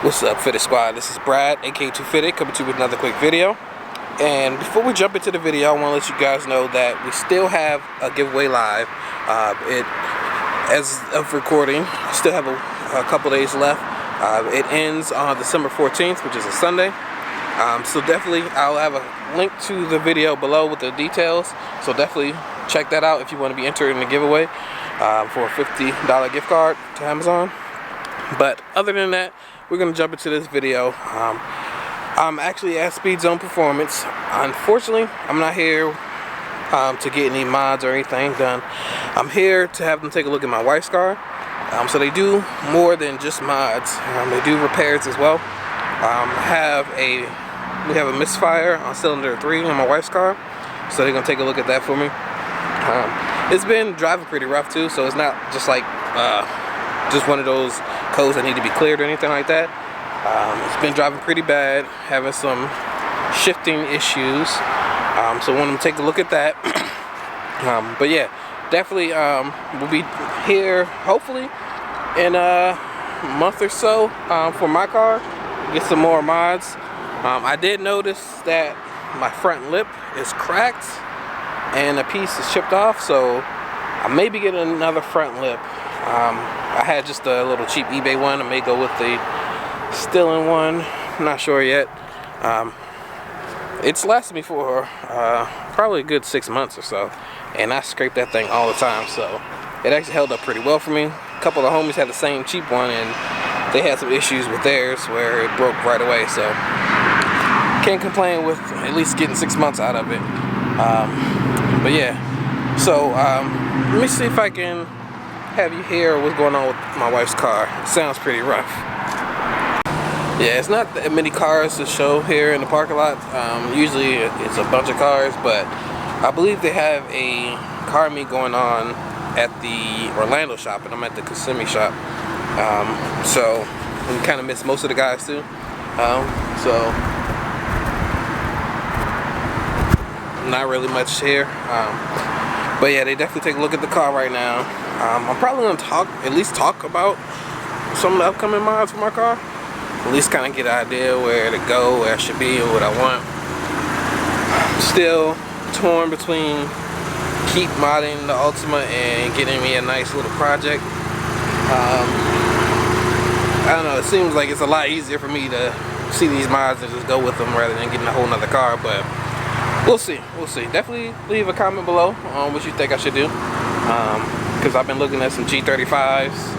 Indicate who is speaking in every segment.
Speaker 1: What's up, Fitted Squad? This is Brad, aka 2Fitted, coming to you with another quick video. And before we jump into the video, I want to let you guys know that we still have a giveaway live. As of recording, I still have a couple days left. It ends on December 14th, which is a Sunday. So definitely, I'll have a link to the video below with the details. So definitely check that out if you want to be entered in the giveaway for a $50 gift card to Amazon. But other than that, we're going to jump into this video. I'm actually at Speedzone Performance. Unfortunately, I'm not here to get any mods or anything done. I'm here to have them take a look at my wife's car. So they do more than just mods. They do repairs as well. We have a Misfire on cylinder 3 on my wife's car, so they're gonna take a look at that for me. It's been driving pretty rough too, so it's not just like just one of those codes that need to be cleared or anything like that. It's been driving pretty bad, having some shifting issues. So I want them to take a look at that. But yeah, definitely we'll be here hopefully in a month or so for my car. Get some more mods. I did notice that my front lip is cracked and a piece is chipped off, so I may be getting another front lip. I had just a little cheap eBay one. I may go with the Stillen one. I'm not sure yet. It's lasted me for probably a good 6 months or so, and I scrape that thing all the time, so it actually held up pretty well for me. A couple of the homies had the same cheap one, and they had some issues with theirs where it broke right away, so can't complain with at least getting 6 months out of it. But yeah, so let me see if I can have you hear what's going on with my wife's car. It sounds pretty rough. Yeah, it's not that many cars to show here in the parking lot. Usually it's a bunch of cars, but I believe they have a car meet going on at the Orlando shop, and I'm at the Kissimmee shop. So we kind of miss most of the guys too. So not really much here. But yeah, they definitely take a look at the car right now. I'm probably gonna at least talk about some of the upcoming mods for my car. At least kind of get an idea where to go, where I should be, or what I want. Still torn between keep modding the Ultima and getting me a nice little project. I don't know, it seems like it's a lot easier for me to see these mods and just go with them rather than getting a whole nother car, but we'll see. Definitely leave a comment below on what you think I should do, because I've been looking at some G35s,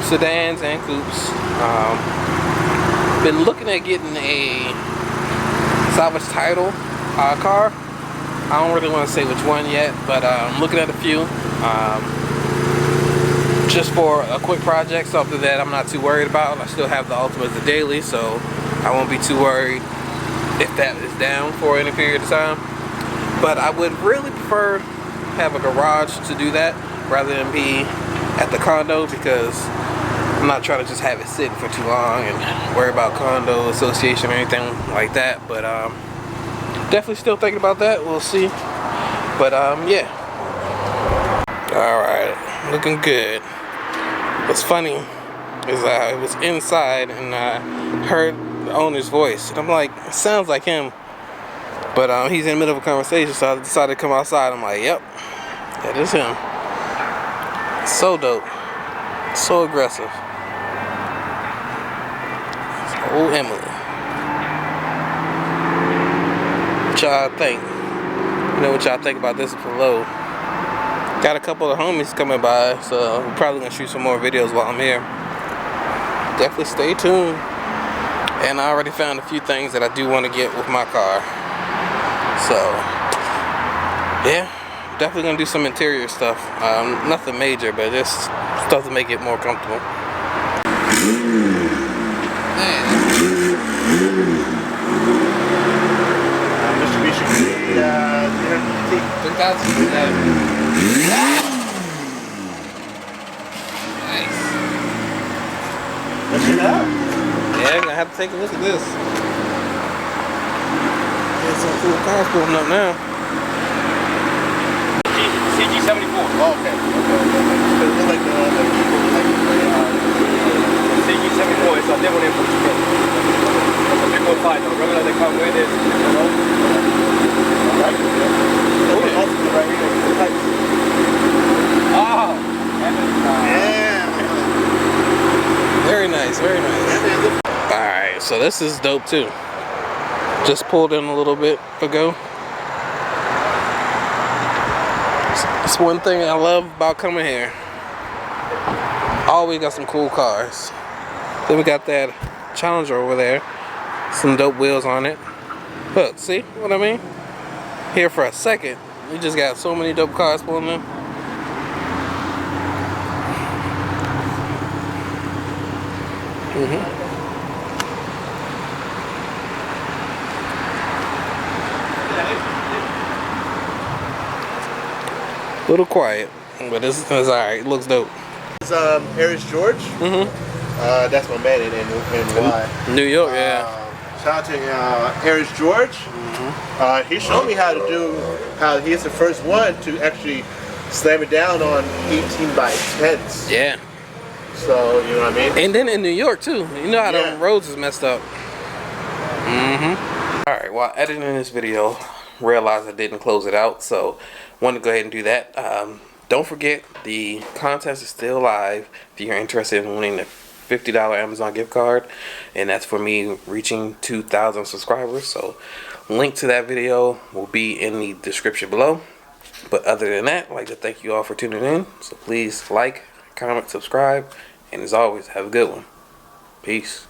Speaker 1: sedans and coupes. Been looking at getting a salvage title car. I don't really want to say which one yet, but I'm looking at a few. Just for a quick project, something that I'm not too worried about. I still have the Ultima as a daily, so I won't be too worried if that is down for any period of time. But I would really prefer have a garage to do that rather than be at the condo, because I'm not trying to just have it sitting for too long and worry about condo association or anything like that. But definitely still thinking about that. We'll see. But yeah. Alright, looking good. What's funny is I was inside and I heard the owner's voice, and I'm like, it sounds like him, but he's in the middle of a conversation, so I decided to come outside. I'm like, yep, that is him. So dope, so aggressive. Old Emily. What y'all think? You know what y'all think about this below. Got a couple of homies coming by, so we're probably gonna shoot some more videos while I'm here. Definitely stay tuned. And I already found a few things that I do want to get with my car. So yeah, definitely gonna do some interior stuff. Nothing major, but just stuff to make it more comfortable. Distribution 3,000. Nice.
Speaker 2: What's it up?
Speaker 1: Yeah, I'm gonna have to take a look at this. There's some cool cars pulling up now.
Speaker 2: CG74. Oh, okay. It looks like CG74 is modified though. Regular they come with it.
Speaker 3: Right? Yeah. Oh, yeah. Right here. The lights.
Speaker 2: Oh.
Speaker 3: Yeah.
Speaker 1: Very nice, very nice. Alright, so this is dope too. Just pulled in a little bit ago. That's one thing I love about coming here. Always got some cool cars. Then we got that Challenger over there. Some dope wheels on it. Look, see what I mean? Here for a second. We just got so many dope cars pulling in. A little quiet, but it's alright. It looks dope.
Speaker 3: It's Aries George. That's my man in Y.
Speaker 1: New York, yeah.
Speaker 3: Shout out to Aries George. He showed me how to do. How he's the first one to actually slam it down on 18 by 10s.
Speaker 1: Yeah.
Speaker 3: So you know what I mean.
Speaker 1: And then in New York too. You know how the roads is messed up. Alright, while editing this video, realized I didn't close it out, so wanted to go ahead and do that. Don't forget, the contest is still live if you're interested in winning the $50 Amazon gift card, and that's for me reaching 2,000 subscribers. So link to that video will be in the description below. But other than that, I'd like to thank you all for tuning in. So please like, comment, subscribe, and as always, have a good one. Peace.